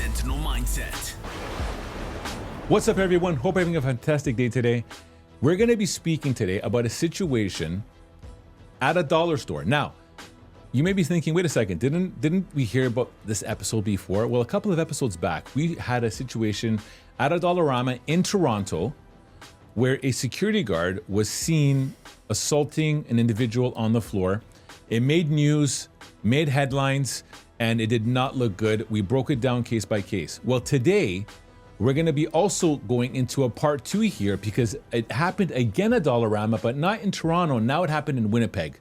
Sentinel mindset. What's up, everyone? Hope you're having a fantastic day today. We're going to be speaking today about a situation at a dollar store. Now, you may be thinking, wait a second, didn't we hear about this episode before? Well, a couple of episodes back, we had a situation at a Dollarama in Toronto where a security guard was seen assaulting an individual on the floor. It made news, made headlines, and it did not look good. We broke it down case by case. Well, today, we're going to be also going into a part 2 here because it happened again at Dollarama, but not in Toronto. Now it happened in Winnipeg.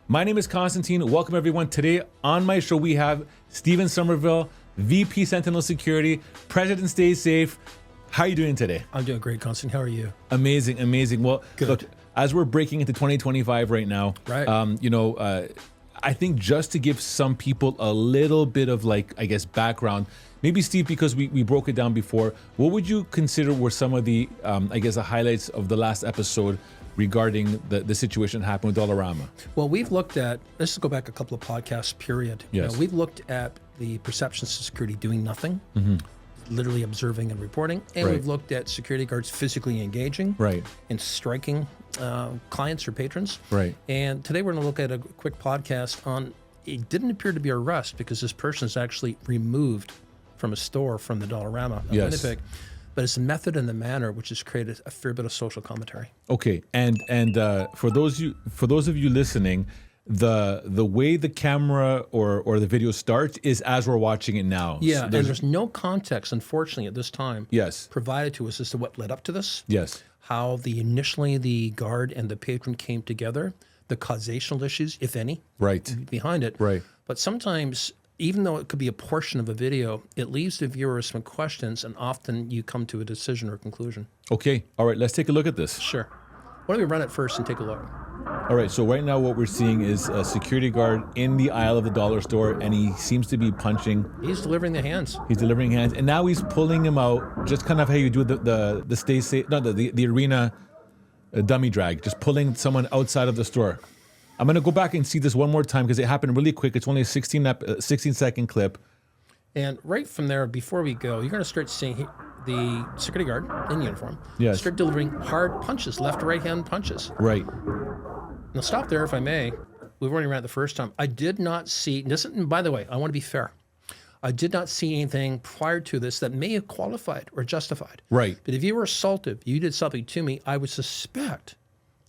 My name is Constantine. Welcome, everyone. Today on my show, we have Steven Somerville, VP Sentinel Security. President, stay safe. How are you doing today? I'm doing great, Constantine. How are you? Amazing, amazing. Well, Good. Look, as we're breaking into 2025 right now, Right. I think just to give some people a little bit of background, maybe Steve, because we broke it down before, what would you consider were some of the, the highlights of the last episode regarding the situation that happened with Dollarama? Well, we've looked at, let's go back a couple of podcasts, period. Yes. We've looked at the perception of security doing nothing, literally observing and reporting. And Right. we've looked at security guards physically engaging Right. and striking clients or patrons. Right. And today we're going to look at a quick podcast on, it didn't appear to be arrest because this person is actually removed from a store from the Dollarama in Yes. Winnipeg. But it's the method and the manner which has created a fair bit of social commentary. Okay, and for those of you listening, the way the camera or the video starts is as we're watching it now. Yeah, So and there's no context, unfortunately, at this time yes, provided to us as to what led up to this, yes, how initially the guard and the patron came together, the causational issues, if any, right, behind it. right. But sometimes, even though it could be a portion of a video, it leaves the viewer some questions, and often you come to a decision or conclusion. Okay, all right, let's take a look at this. Sure. Why don't we run it first and take a look? All right, so right now what we're seeing is a security guard in the aisle of the dollar store, and he seems to be punching. He's delivering the hands. He's delivering hands, and now he's pulling him out, just kind of how you do the stay safe, no, the arena dummy drag, just pulling someone outside of the store. I'm gonna go back and see this one more time because it happened really quick. It's only a 16-second clip. And right from there, before we go, you're going to start seeing the security guard in uniform Yes. start delivering hard punches, left to right hand punches. Right. Now stop there, if I may. We've already ran it the first time. I did not see, and by the way, I want to be fair. I did not see anything prior to this that may have qualified or justified. Right. But if you were assaultive, you did something to me, I would suspect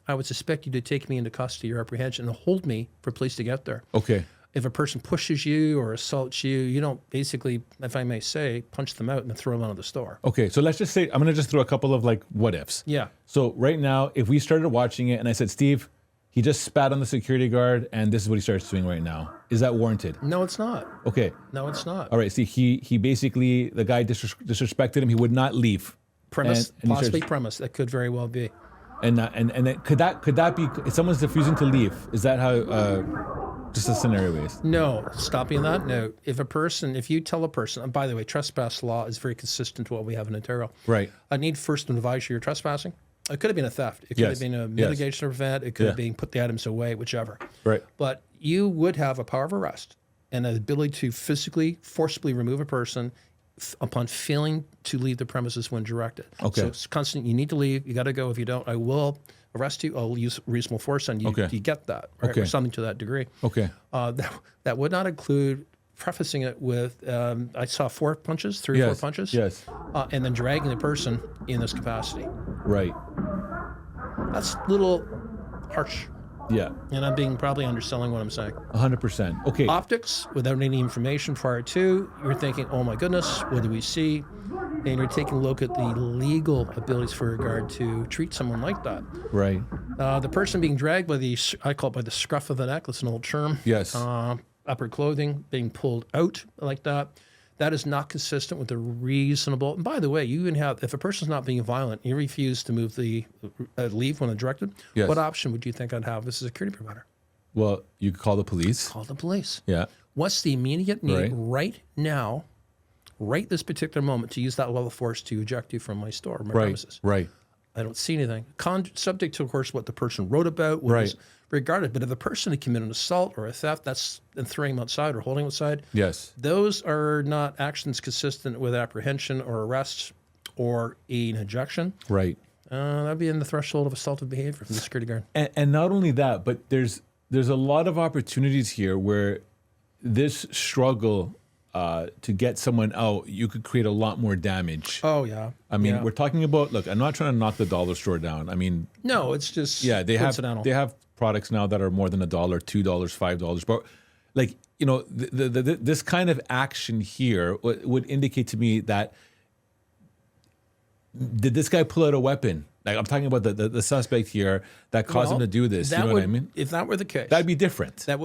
you to take me into custody or apprehension and hold me for police to get there. Okay. If a person pushes you or assaults you, you don't basically, if I may say, punch them out and then throw them out of the store. Okay. So let's just say I'm gonna just throw a couple of what ifs. Yeah. So right now, if we started watching it and I said, Steve, he just spat on the security guard and this is what he starts doing right now. Is that warranted? No, it's not. Okay. No, it's not. All right. See, he basically, the guy disrespected him. He would not leave. Premise, And he possibly starts- premise. That could very well be. And then could that be if someone's refusing to leave? Is that how? Just a scenario based. No, stopping that. No, if you tell a person, and by the way, trespass law is very consistent to what we have in Ontario. Right. I need first to advise you you're trespassing. It could have been a theft. It could Yes. have been a Yes. mitigation event. It could have Yeah. been put the items away, whichever. Right. But you would have a power of arrest and an ability to physically, forcibly remove a person upon failing to leave the premises when directed. Okay. So it's constant. You need to leave. You got to go. If you don't, I will arrest you. I'll use reasonable force on you. Okay. You get that, right? Okay. Or something to that degree. Okay. That would not include prefacing it with, I saw 4 punches, 3 or 4 Yes. punches. Yes. And then dragging the person in this capacity. Right. That's a little harsh. Yeah. And I'm being probably underselling what I'm saying. 100%. Okay. Optics, without any information prior to, you're thinking, oh my goodness, what do we see? And you're taking a look at the legal abilities for a guard to treat someone like that. Right. The person being dragged by I call it by the scruff of the neck, that's an old term. Yes. Upper clothing being pulled out like that. That is not consistent with the reasonable. And by the way, you even have, if a person's not being violent, you refuse to move leave when directed. Yes. What option would you think I'd have as a security provider? Well, you could call the police. Call the police. Yeah. What's the immediate need Right. right now, right this particular moment, to use that level of force to eject you from my store, my Right. premises? Right. I don't see anything. Subject to, of course, what the person wrote about, what is regarded. But if a person had committed an assault or a theft, that's and throwing him outside or holding him outside. Yes. Those are not actions consistent with apprehension or arrest or an ejection. Right. That'd be in the threshold of assaultive behavior from the security guard. And not only that, but there's a lot of opportunities here where this struggle to get someone out, you could create a lot more damage. Oh, yeah. I mean, we're talking about, look, I'm not trying to knock the dollar store down. I mean, no, it's just they coincidental. have products now that are more than $1, $2, $5. But like, you know, this kind of action here would indicate to me that did this guy pull out a weapon? Like I'm talking about the suspect here that caused him to do this. You know what I mean? If that were the case, that'd be different. It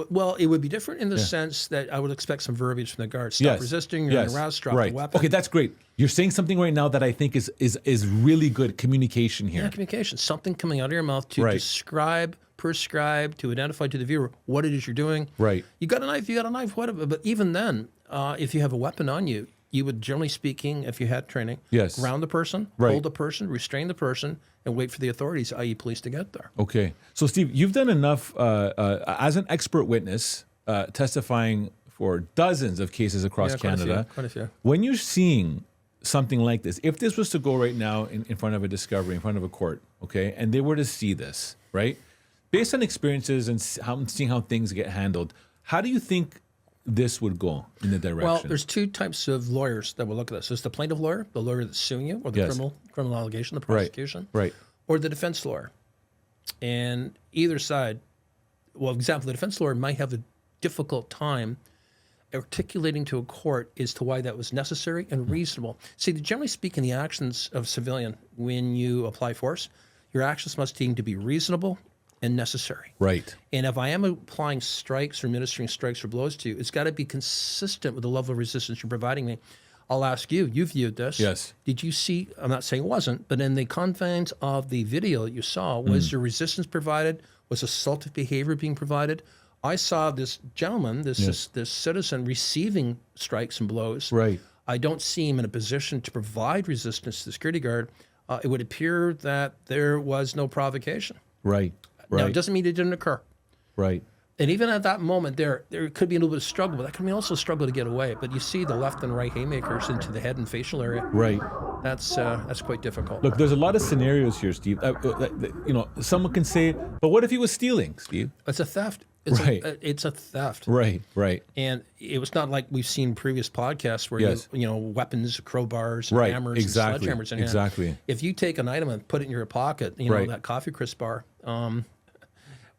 would be different in the sense that I would expect some verbiage from the guard. Stop resisting, you're under arrest, drop the weapon. Okay, that's great. You're saying something right now that I think is really good communication here. Yeah, communication. Something coming out of your mouth to describe, prescribe, to identify to the viewer what it is you're doing. Right. You got a knife, whatever. But even then, if you have a weapon on you, you would, generally speaking, if you had training, ground the person, hold the person, restrain the person, and wait for the authorities, i.e. police, to get there. Okay. So, Steve, you've done enough as an expert witness testifying for dozens of cases across Canada. Quite a few. When you're seeing something like this, if this was to go right now in front of a discovery, in front of a court, okay, and they were to see this, right, based on experiences and seeing how things get handled, how do you think this would go in the direction? Well, there's two types of lawyers that will look at this. There's the plaintiff lawyer, the lawyer that's suing you, or the criminal allegation, the prosecution, or the defense lawyer. And either side, well, example, the defense lawyer might have a difficult time articulating to a court as to why that was necessary and reasonable. See, generally speaking, the actions of civilian, when you apply force, your actions must seem to be reasonable and necessary. Right. And if I am applying strikes or administering strikes or blows to you, it's got to be consistent with the level of resistance you're providing me. I'll ask you, you viewed this. Yes. Did you see, I'm not saying it wasn't, but in the confines of the video that you saw, was there resistance provided? Was assaultive behavior being provided? I saw this gentleman, this citizen receiving strikes and blows. Right. I don't see him in a position to provide resistance to the security guard. It would appear that there was no provocation. Right. Now, it doesn't mean it didn't occur. Right. And even at that moment, there could be a little bit of struggle, but that can be also a struggle to get away. But you see the left and right haymakers into the head and facial area. Right. That's quite difficult. Look, there's a lot of scenarios here, Steve. You know, someone can say, but what if he was stealing, Steve? It's a theft. It's a theft. Right. And it was not like we've seen previous podcasts where you know, weapons, crowbars, hammers, and sledgehammers in hand. Exactly. If you take an item and put it in your pocket, you know, that coffee crisp bar,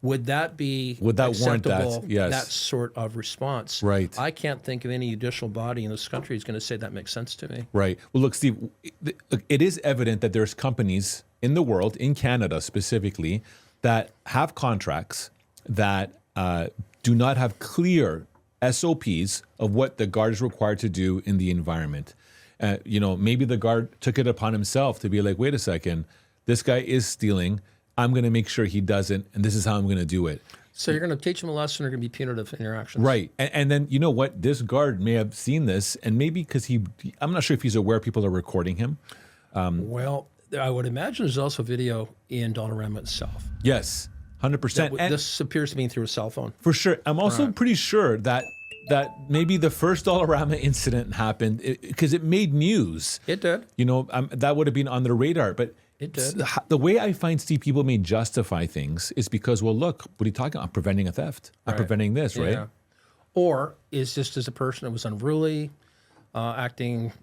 would that warrant that sort of response? Right. I can't think of any judicial body in this country is going to say that makes sense to me. Right. Well, look, Steve, it is evident that there's companies in the world, in Canada specifically, that have contracts that do not have clear SOPs of what the guard is required to do in the environment. You know, maybe the guard took it upon himself to be like, wait a second, this guy is stealing. I'm going to make sure he doesn't, and this is how I'm going to do it. So you're going to teach him a lesson or going to be punitive interactions. Right. And then, you know what? This guard may have seen this, and maybe because I'm not sure if he's aware people are recording him. Well, I would imagine there's also video in Dollarama itself. Yes, 100%. This appears to be through a cell phone. For sure. I'm also pretty sure that maybe the first Dollarama incident happened because it made news. It did. You know, that would have been on their radar, but it did. The way I find, Steve, people may justify things is because, well, look, what are you talking about? I'm preventing a theft. I'm preventing this, right? Yeah. Or is just as a person that was unruly, acting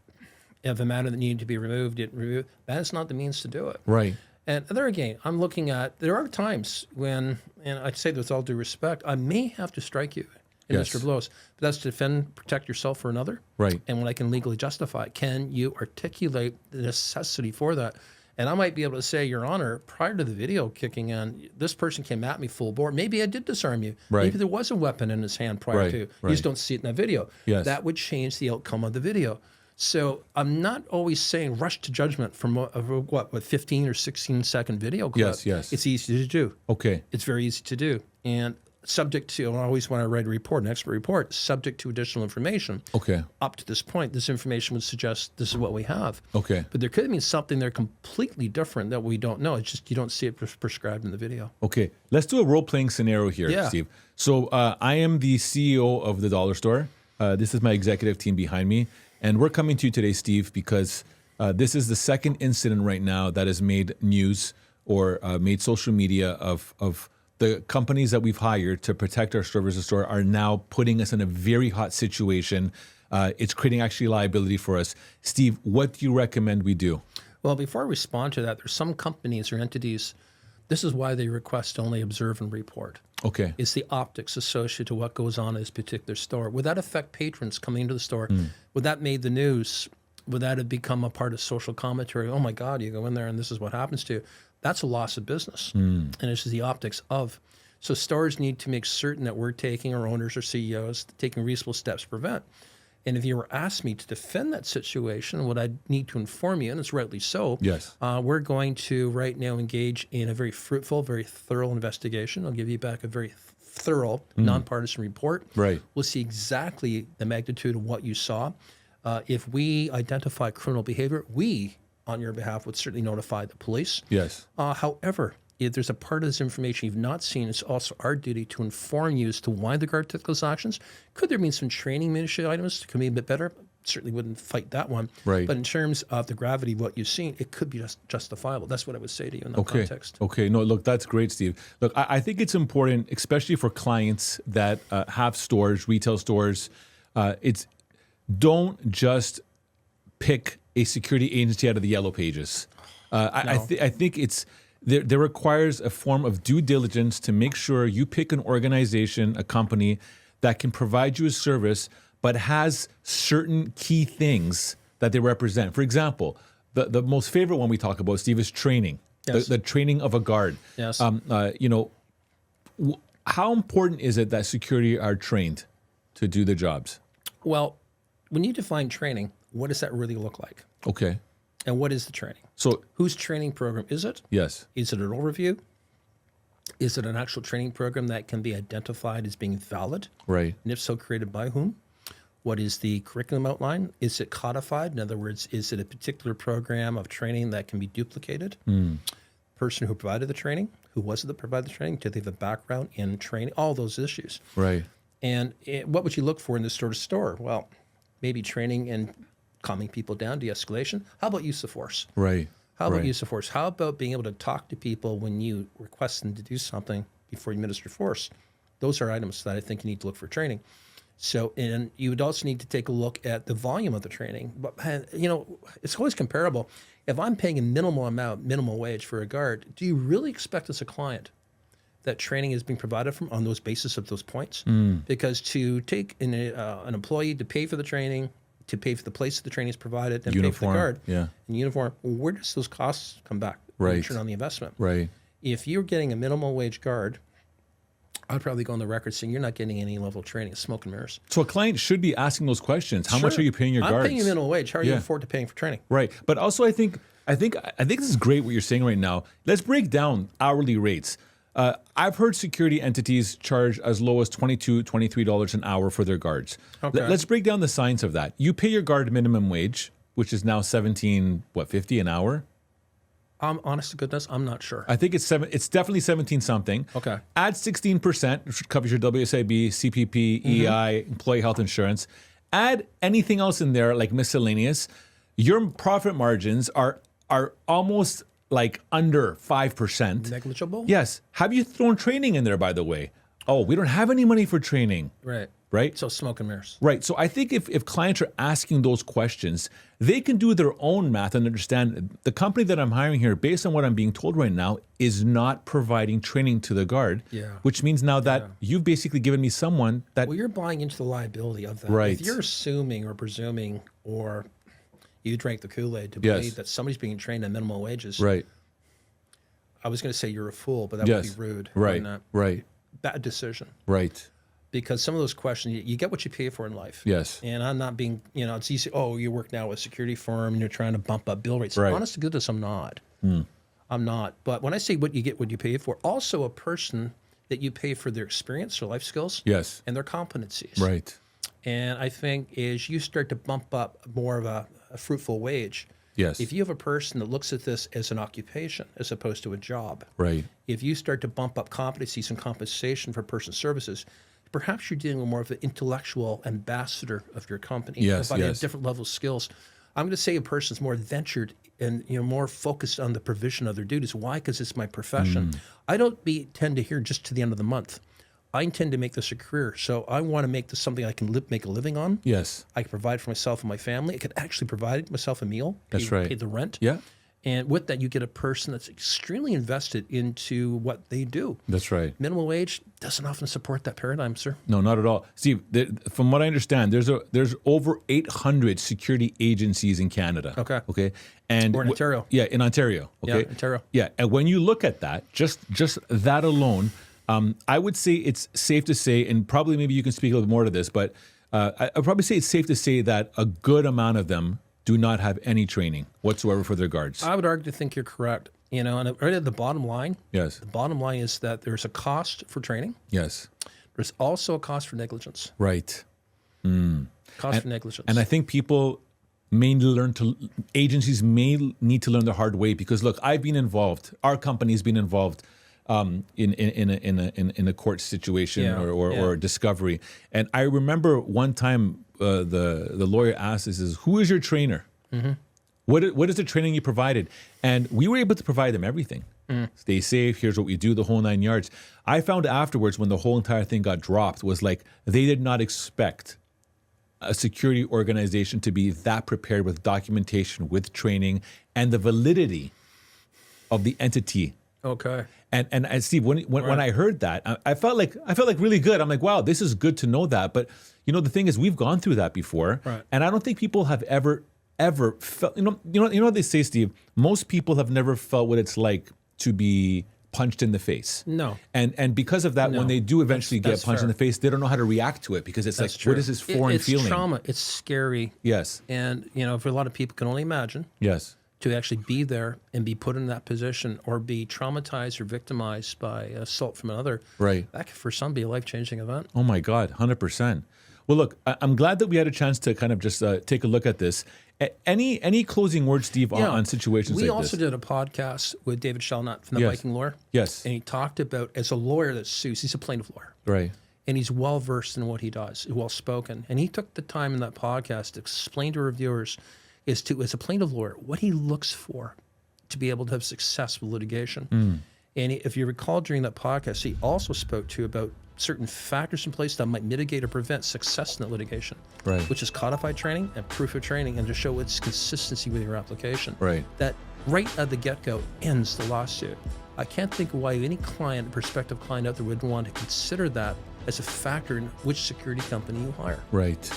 of a matter that needed to be removed, that is not the means to do it. Right. And there again, I'm looking at, there are times when, and I say this with all due respect, I may have to strike you in Mr. Blows, but that's to defend, protect yourself for another. Right. And when I can legally justify it, can you articulate the necessity for that? And I might be able to say, Your Honor, prior to the video kicking in, this person came at me full bore. Maybe I did disarm you. Right. Maybe there was a weapon in his hand prior to. You just don't see it in that video. Yes. That would change the outcome of the video. So I'm not always saying rush to judgment from what 15 or 16 second video clip. Yes. It's easy to do. Okay. It's very easy to do. And subject to, I always want to write a report, an expert report, subject to additional information. Okay. Up to this point, this information would suggest this is what we have. Okay. But there could be something there completely different that we don't know. It's just you don't see it prescribed in the video. Okay. Let's do a role-playing scenario here, Steve. So I am the CEO of the Dollar Store. This is my executive team behind me. And we're coming to you today, Steve, because this is the second incident right now that has made news or made social media of the companies that we've hired to protect our services store are now putting us in a very hot situation. It's creating actually liability for us. Steve, what do you recommend we do? Well, before I respond to that, there's some companies or entities, this is why they request only observe and report. Okay. It's the optics associated to what goes on in this particular store. Would that affect patrons coming into the store? Would that made the news? Would that have become a part of social commentary? Oh my God, you go in there and this is what happens to you. That's a loss of business. And it's the optics of. So stores need to make certain that we're taking, our owners or CEOs, taking reasonable steps to prevent. And if you were asked me to defend that situation, what I need to inform you, and it's rightly so, yes, we're going to right now engage in a very fruitful, very thorough investigation. I'll give you back a very thorough, nonpartisan report. Right. We'll see exactly the magnitude of what you saw. If we identify criminal behavior, we, on your behalf, would certainly notify the police. Yes. However, if there's a part of this information you've not seen, it's also our duty to inform you as to why the guard took those actions. Could there be some training minutiae items? Could be a bit better. Certainly wouldn't fight that one. Right. But in terms of the gravity of what you've seen, it could be justifiable. That's what I would say to you in that context. Okay. No, look, that's great, Steve. Look, I think it's important, especially for clients that have stores, retail stores. Don't just pick a security agency out of the yellow pages. I think it's there requires a form of due diligence to make sure you pick an organization, a company that can provide you a service, but has certain key things that they represent. For example, the most favorite one we talk about, Steve, is training. Yes. The training of a guard. Yes. How important is it that security are trained to do the jobs? Well, when you define training, what does that really look like? Okay. And what is the training? So, whose training program is it? yes. Is it an overview? Is it an actual training program that can be identified as being valid? Right. And if so, created by whom? What is the curriculum outline? Is it codified? In other words, is it a particular program of training that can be duplicated? Person who provided the training, who was it that provided the training? Did they have a background in training? All those issues. Right. And what would you look for in this sort of store? Well, maybe training in calming people down, de-escalation. How about use of force? Right. How about use of force? How about being able to talk to people when you request them to do something before you administer force? Those are items that I think you need to look for training. So, and you would also need to take a look at the volume of the training. But, it's always comparable. If I'm paying a minimal amount, minimal wage for a guard, do you really expect as a client that training is being provided from on those basis of those points? Because to take an employee to pay for the training, to pay for the place the training is provided, and pay for the guard, and uniform, where does those costs come back? Right. Return on the investment. Right. If you're getting a minimal wage guard, I'd probably go on the record saying you're not getting any level of training. It's smoke and mirrors. So a client should be asking those questions. How much are you paying your guards? I'm paying you minimum wage. How are you afford to paying for training? Right. But also, I think this is great what you're saying right now. Let's break down hourly rates. I've heard security entities charge as low as $22, $23 an hour for their guards. Okay. Let's break down the science of that. You pay your guard minimum wage, which is now $17.50 an hour. Honest to goodness, I'm not sure. I think it's definitely 17 something. Okay. Add 16%, which covers your WSIB, CPP, EI, employee health insurance. Add anything else in there like miscellaneous. Your profit margins are almost like under 5%. Negligible? Yes. Have you thrown training in there, by the way? Oh, we don't have any money for training. Right. Right? So smoke and mirrors. Right. So I think if clients are asking those questions, they can do their own math and understand the company that I'm hiring here, based on what I'm being told right now, is not providing training to the guard. Yeah. Which means now that you've basically given me someone that... Well, you're buying into the liability of that. Right. If you're assuming or presuming or you drank the Kool-Aid to believe that somebody's being trained at minimal wages. Right. I was going to say you're a fool, but that would be rude. Right. Right. Bad decision. Right. Because some of those questions, you get what you pay for in life. Yes. And I'm not being, it's easy. Oh, you work now with a security firm and you're trying to bump up bill rates. Right. Honest to goodness, I'm not. I'm not. But when I say what you get, what you pay for, also a person that you pay for their experience, their life skills, Yes. and their competencies. Right. And I think as you start to bump up more of a fruitful wage, Yes. if you have a person that looks at this as an occupation as opposed to a job, Right. if you start to bump up competencies and compensation for person services, perhaps you're dealing with more of an intellectual ambassador of your company. Yes, Providing yes. a different level of skills. I'm going to say a person's more adventured and more focused on the provision of their duties. Why? Because it's my profession. I don't tend to hear just to the end of the month. I intend to make this a career, so I want to make this something I can make a living on. Yes. I can provide for myself and my family. I could actually provide myself a meal. That's right. Pay the rent. Yeah. And with that, you get a person that's extremely invested into what they do. That's right. Minimum wage doesn't often support that paradigm, sir. No, not at all. Steve, from what I understand, there's over 800 security agencies in Canada. Okay. Okay. And Or in Ontario. Yeah, in Ontario. Okay. Yeah, Ontario. Yeah, and when you look at that, just that alone, I would say it's safe to say, and probably maybe you can speak a little bit more to this, but I'd probably say it's safe to say that a good amount of them do not have any training whatsoever for their guards. I would argue to think you're correct. And right at the bottom line, Yes. the bottom line is that there's a cost for training. Yes. There's also a cost for negligence. Right. Cost for negligence. And I think agencies may need to learn the hard way because look, I've been involved. Our company's been involved in a court situation or discovery. And I remember one time the lawyer asked us, "Who is your trainer? Mm-hmm. What is the training you provided?" And we were able to provide them everything. Stay safe. Here's what we do. The whole 9 yards. I found afterwards when the whole entire thing got dropped was like they did not expect a security organization to be that prepared with documentation, with training, and the validity of the entity. Okay. And Steve, when I heard that, I felt like really good. I'm like, wow, this is good to know that. But the thing is, we've gone through that before, right. And I don't think people have ever felt. You know what they say, Steve. Most people have never felt what it's like to be punched in the face. No. And because of that, when they do eventually get punched fair. In the face, they don't know how to react to it because it's That's like, true. what is this foreign feeling? It's trauma. It's scary. Yes. And for a lot of people can only imagine. Yes. To actually be there and be put in that position or be traumatized or victimized by assault from another. Right. That could for some be a life-changing event. Oh my God, 100%. Well, look, I'm glad that we had a chance to kind of just take a look at this. Any closing words, Steve, on situations like this? We also did a podcast with David Shelnut from the Viking Lawyer. Yes. And he talked about, as a lawyer that sues, he's a plaintiff lawyer. Right. And he's well-versed in what he does, well-spoken. And he took the time in that podcast to explain to reviewers as a plaintiff lawyer, what he looks for to be able to have successful litigation. And if you recall during that podcast, he also spoke to about certain factors in place that might mitigate or prevent success in that litigation, right. Which is codified training and proof of training, and to show its consistency with your application. Right. That right at the get-go ends the lawsuit. I can't think of why any prospective client out there would want to consider that as a factor in which security company you hire. Right.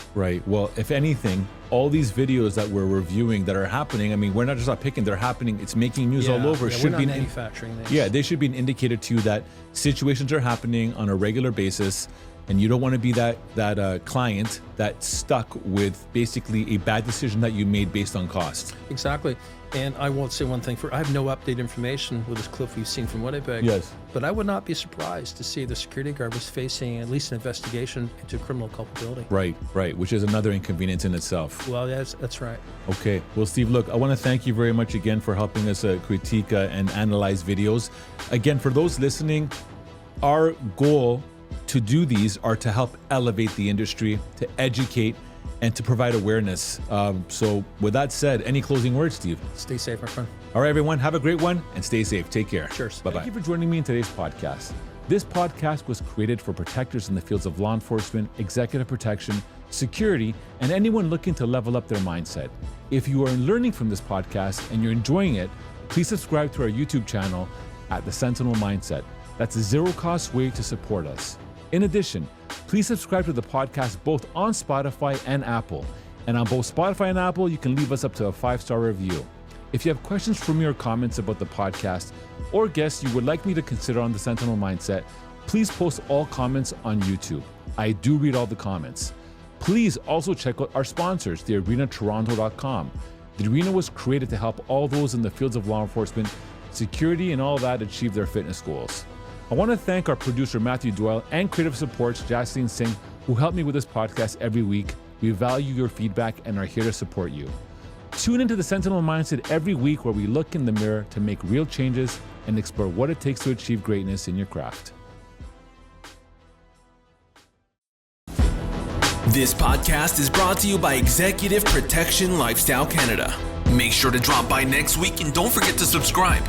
Well, if anything, all these videos that we're reviewing that are happening, I mean, we're not just not picking, they're happening. It's making news all over. Yeah, we're not manufacturing these. Yeah, they should be an indicator to you that situations are happening on a regular basis, and you don't want to be that client that's stuck with basically a bad decision that you made based on cost. Exactly. And I won't say one thing. I have no updated information with this clip we've seen from Winnipeg. Yes. But I would not be surprised to see the security guard was facing at least an investigation into criminal culpability. Right, which is another inconvenience in itself. Well, that's right. Okay. Well, Steve, look, I want to thank you very much again for helping us critique and analyze videos. Again, for those listening, our goal to do these are to help elevate the industry, to educate, and to provide awareness. So with that said, any closing words, Steve? Stay safe, my friend. All right, everyone, have a great one and stay safe. Take care. Cheers. Bye-bye. Thank you for joining me in today's podcast. This podcast was created for protectors in the fields of law enforcement, executive protection, security, and anyone looking to level up their mindset. If you are learning from this podcast and you're enjoying it, please subscribe to our YouTube channel at The Sentinel Mindset. That's a zero-cost way to support us. In addition, please subscribe to the podcast both on Spotify and Apple. And on both Spotify and Apple, you can leave us up to a 5-star review. If you have questions for me or comments about the podcast or guests you would like me to consider on the Sentinel Mindset, please post all comments on YouTube. I do read all the comments. Please also check out our sponsors, thearenatoronto.com. The Arena was created to help all those in the fields of law enforcement, security, and all that achieve their fitness goals. I want to thank our producer, Matthew Doyle, and creative supports, Jaslene Singh, who help me with this podcast every week. We value your feedback and are here to support you. Tune into the Sentinel Mindset every week where we look in the mirror to make real changes and explore what it takes to achieve greatness in your craft. This podcast is brought to you by Executive Protection Lifestyle Canada. Make sure to drop by next week and don't forget to subscribe.